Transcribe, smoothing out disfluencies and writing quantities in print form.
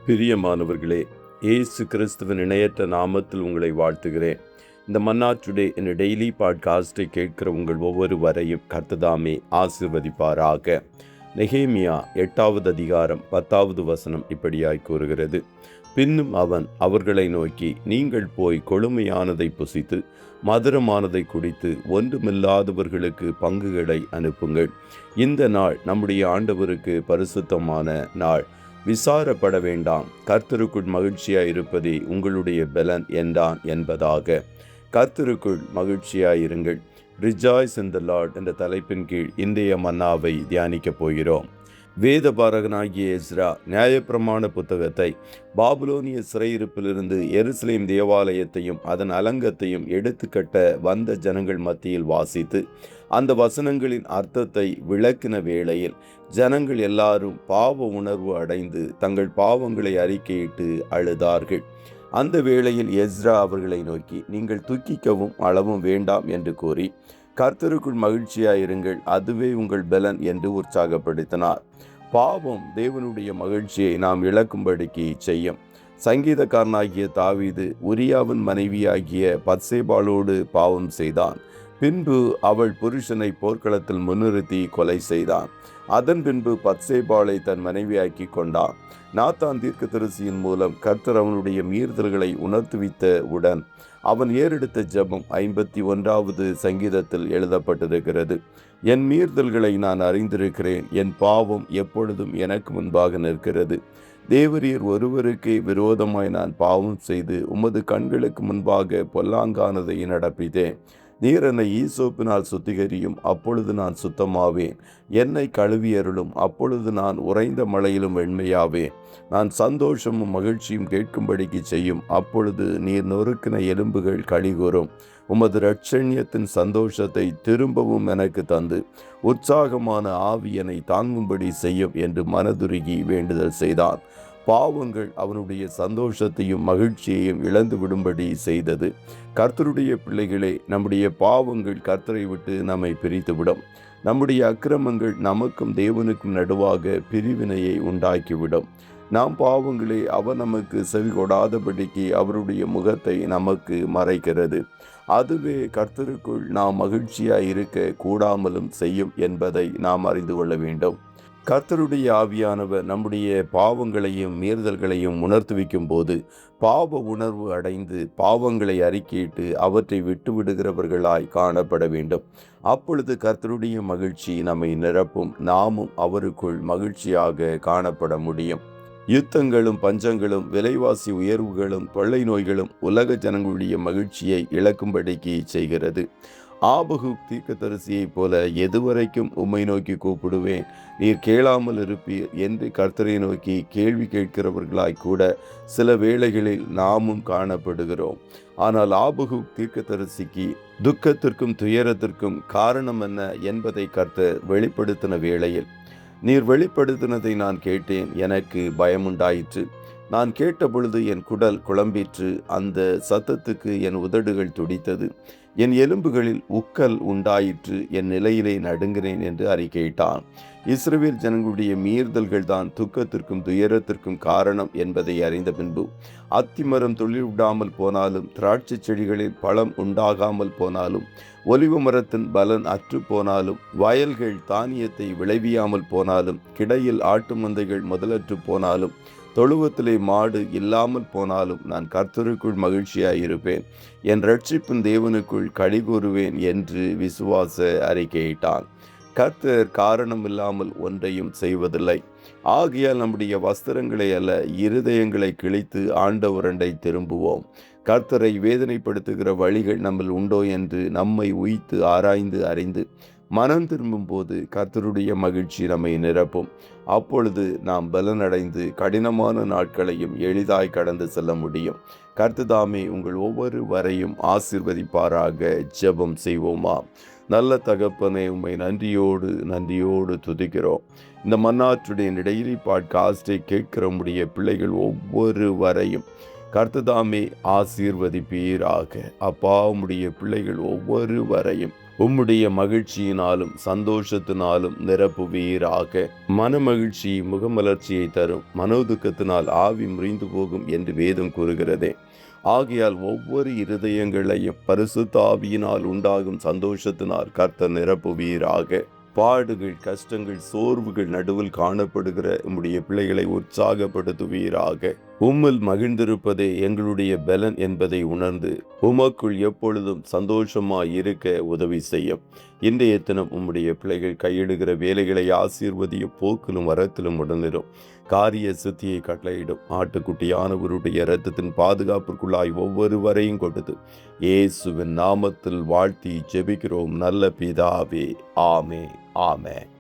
பிரியமானவர்களே, இயேசு கிறிஸ்துவின் இணையற்ற நாமத்தில் உங்களை வாழ்த்துகிறேன். இந்த மன்னா டுடே என்ற டெய்லி பாட்காஸ்டை கேட்கிற உங்கள் ஒவ்வொருவரையும் கர்த்தர் ஆசீர்வதிப்பாராக. நெகேமியா 8வது அதிகாரம் 10வது வசனம் இப்படியாய் கூறுகிறது: பின்னும் அவன் அவர்களை நோக்கி, நீங்கள் போய் கொழுமையானதை புசித்து மதுரமானதை குடித்து ஒன்றுமில்லாதவர்களுக்கு பங்குகளை அனுப்புங்கள். இந்த நாள் நம்முடைய ஆண்டவருக்கு பரிசுத்தமான நாள். விசாரப்பட வேண்டாம், கர்த்தருக்குள் மகிழ்ச்சியாய் இருப்பதே உங்களுடைய பலன் என்றான் என்பதாக. கர்த்தருக்குள் மகிழ்ச்சியாயிருங்கள். ரிஜாய்ஸ் இன் த லார்ட் என்ற தலைப்பின் கீழ் இன்றைய மன்னாவை தியானிக்கப் போகிறோம். வேதபாரகனாகிய எஸ்ரா நியாயப்பிரமாண புத்தகத்தை பாபிலோனிய சிறையிருப்பிலிருந்து எருசலேம் தேவாலயத்தையும் அதன் அலங்கத்தையும் எடுத்துக்கட்ட வந்த ஜனங்கள் மத்தியில் வாசித்து அந்த வசனங்களின் அர்த்தத்தை விளக்கின வேளையில் ஜனங்கள் எல்லாரும் பாவ உணர்வு அடைந்து தங்கள் பாவங்களை அறிக்கையிட்டு அழுதார்கள். அந்த வேளையில் எஸ்ரா அவர்களை நோக்கி, நீங்கள் துக்கிக்கவும் அளவும் வேண்டாம் என்று கூறி, கர்த்தருக்குள் மகிழ்ச்சியாயிருங்கள், அதுவே உங்கள் பலன் என்று உற்சாகப்படுத்தினார். பாவம் தேவனுடைய மகிழ்ச்சியை நாம் இழக்கும்படிக்கு செய்யும். சங்கீதக்காரனாகிய தாவீது உரியாவின் மனைவியாகிய பத்சேபாளோடு பாவம் செய்தான். பின்பு அவள் புருஷனை போர்க்களத்தில் முன்னிறுத்தி கொலை செய்தான். அதன் பின்பு பத்சேபாளை தன் மனைவியாக்கி கொண்டான். நாத்தான் தீர்க்கதரிசியின் மூலம் கர்த்தர் அவனுடைய மீறுதல்களை உணர்த்துவித்த உடன் அவன் ஏறெடுத்த ஜெபம் 51வது சங்கீதத்தில் எழுதப்பட்டிருக்கிறது: என் மீறுதல்களை நான் அறிந்திருக்கிறேன், என் பாவம் எப்பொழுதும் எனக்கு முன்பாக நிற்கிறது. தேவரீர் ஒருவருக்கே விரோதமாய் நான் பாவம் செய்து உமது கண்களுக்கு முன்பாக பொல்லாங்கானதை நடப்பித்தேன். நீர் என்னை ஈசோப்பினால் சுத்திகரியும், அப்பொழுது நான் சுத்தமாவேன். என்னை கழுவியருளும், அப்பொழுது நான் உறைந்த மழையிலும் வெண்மையாவேன். நான் சந்தோஷமும் மகிழ்ச்சியும் கேட்கும்படிக்கு செய்யும், அப்பொழுது நீர் நொறுக்கின எலும்புகள் களிகூரும். உமது இரட்சண்யத்தின் சந்தோஷத்தை திரும்பவும் எனக்கு தந்து உற்சாகமான ஆவியனை தாங்கும்படி செய்யும் என்று மனதுருகி வேண்டுதல் செய்தான். பாவங்கள் அவனுடைய சந்தோஷத்தையும் மகிழ்ச்சியையும் இழந்து விடும்படி செய்தது. கர்த்தருடைய பிள்ளைகளே, நம்முடைய பாவங்கள் கர்த்தரை விட்டு நம்மை பிரித்துவிடும். நம்முடைய அக்கிரமங்கள் நமக்கும் தேவனுக்கும் நடுவாக பிரிவினையை உண்டாக்கிவிடும். நாம் பாவங்களே அவர் நமக்கு செவி கொடாதபடிக்கு அவருடைய முகத்தை நமக்கு மறைக்கிறது. அதுவே கர்த்தருக்குள் நாம் மகிழ்ச்சியாய் இருக்க கூடாமலும் செய்யும் என்பதை நாம் அறிந்து கொள்ள வேண்டும். கர்த்தருடைய ஆவியானவர் நம்முடைய பாவங்களையும் மீறுதல்களையும் உணர்த்துவிக்கும் போது பாவ உணர்வு அடைந்து பாவங்களை அறிக்கையிட்டு அவற்றை விட்டுவிடுகிறவர்களாய் காணப்பட வேண்டும். அப்பொழுது கர்த்தருடைய மகிழ்ச்சி நம்மை நிரப்பும். நாமும் அவருக்குள் மகிழ்ச்சியாக காணப்பட முடியும். யுத்தங்களும் பஞ்சங்களும் விலைவாசி உயர்வுகளும் கொள்ளை நோய்களும் உலக ஜனங்களுடைய மகிழ்ச்சியை இழக்கும்படிக்கு செய்கிறது. ஆபகுக் தீர்க்கதரிசியைப் போல எதுவரைக்கும் உம்மை நோக்கி கூப்பிடுவேன், நீர் கேளாமல் இருப்பீர் என்று கர்த்தரை நோக்கி கேள்வி கேட்கிறவர்களாய் கூட சில வேளைகளில் நாமும் காணப்படுகிறோம். ஆனால் ஆபகுக் தீர்க்கதரிசிக்கு துக்கத்திற்கும் துயரத்திற்கும் காரணம் என்ன என்பதை கர்த்தர் வெளிப்படுத்தின வேளையில், நீர் வெளிப்படுத்தினதை நான் கேட்டேன், எனக்கு பயமுண்டாயிற்று. நான் கேட்டபொழுது என் குடல் குழம்பிற்று, அந்த சத்தத்துக்கு என் உதடுகள் துடித்தது, என் எலும்புகளில் உக்கல் உண்டாயிற்று, என் நிலையிலே நடுங்கினேன் என்று அறிக்கையிட்டான். இஸ்ரவேல் ஜனங்களுடைய மீறுதல்கள் தான் துக்கத்திற்கும் துயரத்திற்கும் காரணம் என்பதை அறிந்த பின்பு, அத்திமரம் துளிர் விடாமல் போனாலும், திராட்சை செடிகளில் பழம் உண்டாகாமல் போனாலும், ஒலிவ மரத்தின் பலன் அற்று போனாலும், வயல்கள் தானியத்தை விளைவியாமல் போனாலும், கிடையில் ஆட்டு மந்தைகள் முதலற்று போனாலும், தொழுவத்திலே மாடு இல்லாமல் போனாலும், நான் கர்த்தருக்குள் மகிழ்ச்சியாயிருப்பேன், என் இரட்சிப்பின் தேவனுக்குள் களி கூறுவேன் என்று விசுவாச அறிக்கையிட்டான். கர்த்தர் காரணம் இல்லாமல் ஒன்றையும் செய்வதில்லை. ஆகையால் நம்முடைய வஸ்திரங்களை அல்ல, இருதயங்களை கிழித்து ஆண்டவரண்டை திரும்புவோம். கர்த்தரை வேதனைப்படுத்துகிற வழிகள் நம்மில் உண்டோ என்று நம்மை உய்த்து ஆராய்ந்து அறிந்து மனம் திரும்பும் போது கர்த்தருடைய மகிழ்ச்சி நம்மை நிரப்பும். அப்பொழுது நாம் பலனடைந்து கடினமான நாட்களையும் எளிதாய் கடந்து செல்ல முடியும். கர்த்ததாமே உங்கள் ஒவ்வொரு வரையும் ஆசீர்வதிப்பாராக. ஜெபம் செய்வோமா? நல்ல தகப்பனே, உம்மை நன்றியோடு துதிக்கிறோம். இந்த மன்னா டுடே டெய்லி பாட்காஸ்டை கேட்கிற உம்முடைய பிள்ளைகள் ஒவ்வொரு வரையும் கர்த்ததாமே ஆசீர்வதிப்பீராக. அப்பா, உம்முடைய பிள்ளைகள் ஒவ்வொரு வரையும் உம்முடைய மகிழ்ச்சியினாலும் சந்தோஷத்தினாலும் நிரப்புவீராக. மனமகிழ்ச்சி முகமலர்ச்சியை தரும், மனோதுக்கத்தினால் ஆவி முறிந்து போகும் என்று வேதம் கூறுகிறதே. ஆகையால் ஒவ்வொரு இருதயங்களையும் பரிசுத்த ஆவியினால் உண்டாகும் சந்தோஷத்தினால் கர்த்தர் நிரப்புவீராக. பாடுகள், கஷ்டங்கள், சோர்வுகள் நடுவில் காணப்படுகிற உம்முடைய பிள்ளைகளை உற்சாகப்படுத்துவீராக. உம்மில் மகிழ்ந்திருப்பதே எங்களுடைய பலன் என்பதை உணர்ந்து உமக்குள் எப்பொழுதும் சந்தோஷமாய் இருக்க உதவி செய்யும். இன்றைய தினம் உம்முடைய பிள்ளைகள் கையிடுகிற வேலைகளை ஆசீர்வதியும், போக்கிலும் வரத்திலும் உடனிரும், காரிய சித்தியை கட்டளையிடும். ஆட்டுக்குட்டியானவருடைய இரத்தத்தின் பாதுகாப்பிற்குள்ளாய் ஒவ்வொருவரையும் கொடுத்து இயேசுவின் நாமத்தில் வாழ்த்தி ஜெபிக்கிறோம் நல்ல பிதாவே. ஆமே ஆமே.